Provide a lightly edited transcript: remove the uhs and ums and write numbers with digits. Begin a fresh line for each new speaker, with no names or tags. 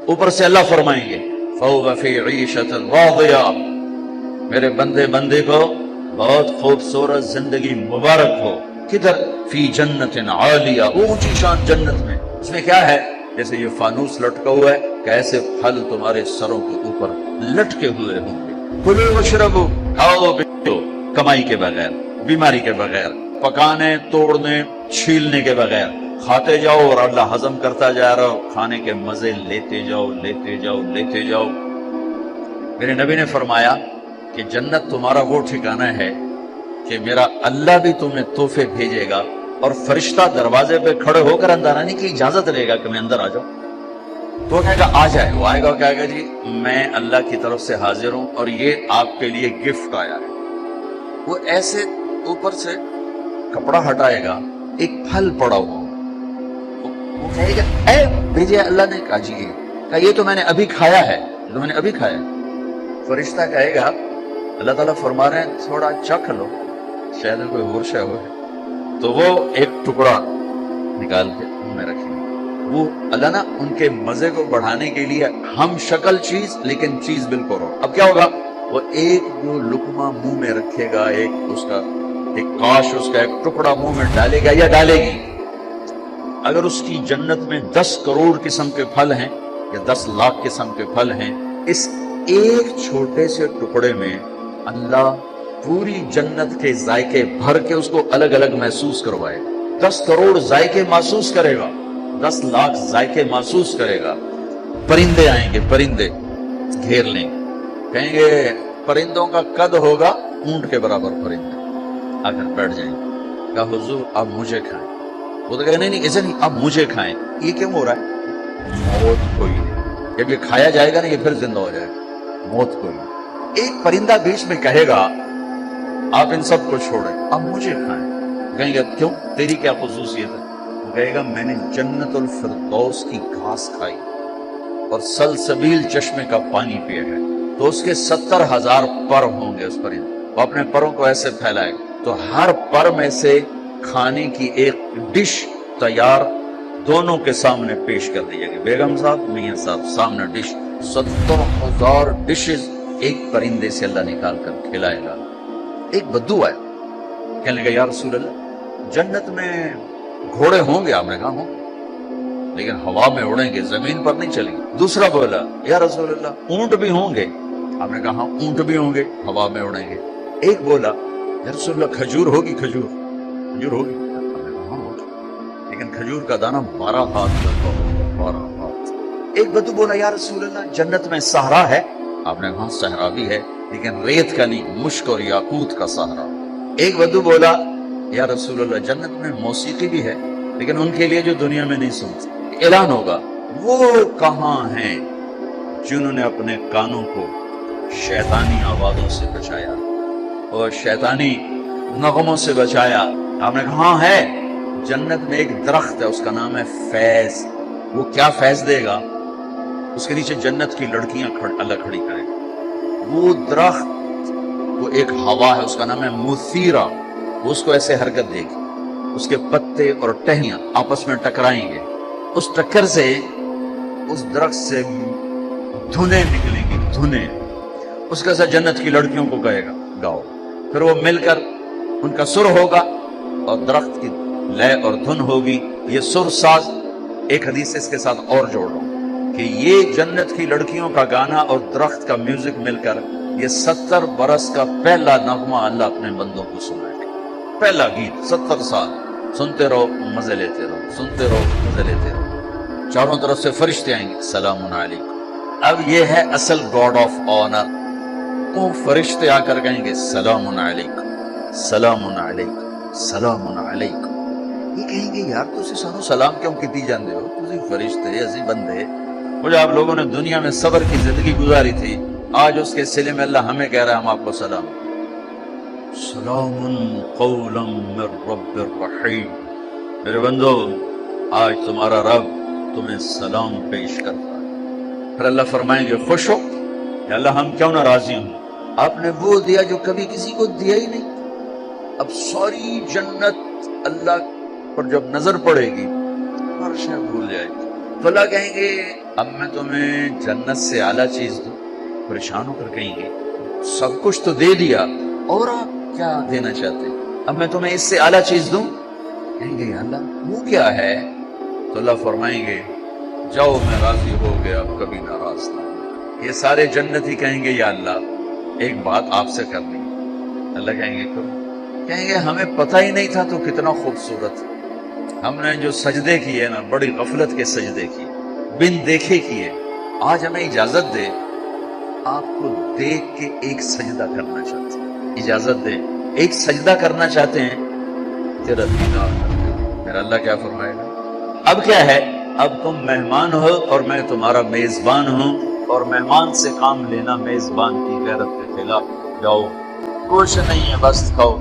اوپر سے اللہ فرمائیں گے فَهُوَ فِي عِيشَةٍ رَاضِيَةٍ، میرے بندے بندے کو بہت خوبصورت زندگی مبارک ہو. کدھر؟ فی جنت عالیہ، اونچی شان جنت میں. اس میں کیا ہے؟ جیسے یہ فانوس لٹکا ہوا ہے کہ ایسے پھل تمہارے سروں کے اوپر لٹکے ہوئے ہوں گے. کلوا واشربوا، کھاؤ پیو، کمائی کے بغیر، بیماری کے بغیر، پکانے توڑنے چھیلنے کے بغیر کھاتے جاؤ اور اللہ ہضم کرتا جا رہا ہو، کھانے کے مزے لیتے جاؤ لیتے جاؤ لیتے جاؤ. میرے نبی نے فرمایا کہ جنت تمہارا وہ ٹھکانہ ہے کہ میرا اللہ بھی تمہیں تحفے بھیجے گا اور فرشتہ دروازے پہ کھڑے ہو کر اندر آنے کی اجازت لے گا کہ میں اندر آ جاؤں. تو کہے گا آ جائے. وہ آئے گا کہے گا جی میں اللہ کی طرف سے حاضر ہوں اور یہ آپ کے لیے گفٹ آیا ہے. وہ ایسے اوپر سے کپڑا ہٹائے گا، ایک پھل پڑا ہوا، وہ کہے گا اے بھیجے اللہ نے. کہا جی کہا یہ تو میں نے ابھی کھایا ہے، یہ تو میں نے ابھی کھایا ہے. فرشتہ کہے گا اللہ تعالیٰ فرما رہے ہیں تھوڑا چکھ لو، شاید کوئی اور شے ہو. تو وہ ایک ٹکڑا نکال کے منہ میں رکھیں گے. وہ اللہ نا ان کے مزے کو بڑھانے کے لیے ہم شکل چیز لیکن چیز بالکل ہو. اب کیا ہوگا؟ وہ ایک جو لقمہ منہ میں رکھے گا، ایک اس کا ایک کاش اس کا ایک ٹکڑا منہ میں ڈالے گا یا ڈالے گی. اگر اس کی جنت میں 10 کروڑ قسم کے پھل ہیں یا 10 لاکھ قسم کے پھل ہیں، اس ایک چھوٹے سے ٹکڑے میں اللہ پوری جنت کے ذائقے بھر کے اس کو الگ الگ محسوس کروائے. 10 کروڑ ذائقے محسوس کرے گا، 10 لاکھ ذائقے محسوس کرے گا. پرندے آئیں گے، پرندے گھیر لیں گے، کہیں گے پرندوں کا قد ہوگا اونٹ کے برابر. پرندے آ کر بیٹھ جائیں گے، کہا حضور آپ مجھے کھائیں. وہ تو کہے نہیں ایسے نہیں، آپ مجھے کھائیں. یہ کیوں ہو رہا ہے؟ موت کوئی نہیں. جب یہ کھایا جائے گا نا یہ پھر زندہ ہو جائے گا. موت کوئی نہیں. ایک پرندہ بیچ میں کہے گا آپ ان سب کو چھوڑیں، آپ مجھے کھائیں. کہیں گے کیوں؟ تیری کیا خصوصیت ہے؟ وہ کہے گا میں نے جنت الفردوس کی گھاس کھائی اور سلسبیل چشمے کا پانی پیا ہے. تو اس کے 70,000 پر ہوں گے. اس پرندے وہ اپنے پروں کو ایسے پھیلائے گا تو ہر پر میں سے کھانے کی ایک ڈش تیار دونوں کے سامنے پیش کر دی جائے گی. بیگم صاحب، میاں صاحب، سامنے ڈش. 70,000 ڈشز ایک پرندے سے اللہ نکال کر کھلائے گا. ایک بدو آئے، کہنے لگا یا رسول اللہ جنت میں گھوڑے ہوں گے؟ آپ نے کہا ہوں لیکن ہوا میں اڑیں گے، زمین پر نہیں چلیں گے. دوسرا بولا یا رسول اللہ اونٹ بھی ہوں گے؟ آپ نے کہا اونٹ بھی ہوں گے، ہوا میں اڑیں گے. ایک بولا یا رسول اللہ کھجور ہوگی؟ کھجور ہوگی؟ آپ نے کہا ہوگی لیکن کھجور کا دانہ 12 ہاتھ کا، 12 ہاتھ. ایک بدو بولا یا رسول اللہ جنت میں صحرا ہے؟ آپ نے کہا صحرا بھی ہے لیکن ریت کا نہیں، مشک اور یاقوت کا صحرا. ایک بدو بولا یا رسول اللہ جنت میں موسیقی بھی ہے لیکن ان کے لیے جو دنیا میں نہیں سنتے. اعلان ہوگا وہ کہاں ہیں جنہوں نے اپنے کانوں کو شیطانی آوازوں سے بچایا اور شیطانی نغموں سے بچایا. آپ نے کہا ہاں ہے. جنت میں ایک درخت ہے اس کا نام ہے فیض. وہ کیا فیض دے گا؟ اس کے نیچے جنت کی لڑکیاں اللہ کھڑی کرے گا. وہ درخت وہ ایک ہوا ہے، اس کا نام ہے مثیرہ. وہ اس کو ایسے حرکت دے گی، اس کے پتے اور ٹہنیاں آپس میں ٹکرائیں گے. اس ٹکر سے اس درخت سے دھنیں نکلیں گی، دھنیں. اس کے ساتھ جنت کی لڑکیوں کو کہے گا گاؤ. پھر وہ مل کر ان کا سر ہوگا اور درخت کی لے اور دھن ہوگی. یہ سر ساز ایک حدیث سے اس کے ساتھ اور جوڑ رہا ہوں کہ یہ جنت کی لڑکیوں کا گانا اور درخت کا میوزک مل کر یہ 70 برس کا پہلا نغمہ اللہ اپنے بندوں کو سنائے گا. پہلا گیت 70 سال سنتے رہو، مزے لیتے رہو، سنتے رہو، مزے لیتے رہو. چاروں طرف سے فرشتے آئیں گے سلام علیکم. اب یہ ہے اصل گاڈ آف آنر. تو فرشتے آ کر کہیں گے سلام علیکم، سلام علیکم، سلام علیکم. یہ کہیں گے یار تسی سانو سلام کیوں کیتی جاندے ہو؟ تسی فرشتے اسی بندے. وہ جو آپ لوگوں نے دنیا میں صبر کی زندگی گزاری تھی، آج اس کے صلے میں اللہ ہمیں کہہ رہا ہے ہم آپ کو سلام. سلام قولا من رب الرحیم. میرے بندو آج تمہارا رب تمہیں سلام پیش کرتا ہے. پھر اللہ فرمائیں گے خوش ہو یا اللہ ہم کیوں نہ راضی ہوں، آپ نے وہ دیا جو کبھی کسی کو دیا ہی نہیں. اب ساری جنت اللہ پر جب نظر پڑے گی ہر شے بھول جائے گی. تو اللہ کہیں گے اب میں تمہیں جنت سے اعلیٰ چیز دوں؟ پریشان ہو کر کہیں گے سب کچھ تو دے دیا اور آپ کیا دینا چاہتے ہیں؟ اب میں تمہیں اس سے اعلیٰ چیز دوں؟ کہیں گے یا اللہ وہ کیا ہے؟ تو اللہ فرمائیں گے جاؤ میں راضی ہو گیا اب کبھی ناراض نہ ہوں۔ یہ سارے جنتی کہیں گے یا اللہ ایک بات آپ سے کرنی ہے۔ اللہ کہیں گے کرو۔ کہیں گے ہمیں پتہ ہی نہیں تھا تو کتنا خوبصورت، ہم نے جو سجدے کیے نا بڑی غفلت کے سجدے کیے، بن دیکھے کیے، آج ہمیں اجازت دے آپ کو دیکھ کے ایک سجدہ کرنا چاہتے ہیں، اجازت دے ایک سجدہ کرنا چاہتے ہیں تیرا دیدار کرتے ہیں۔ میرا اللہ کیا فرمائے گا اب کیا ہے؟ اب تم مہمان ہو اور میں تمہارا میزبان ہوں، اور مہمان سے کام لینا میزبان کی غیرت کے خلاف۔ جاؤ کچھ نہیں ہے بس کھاؤ۔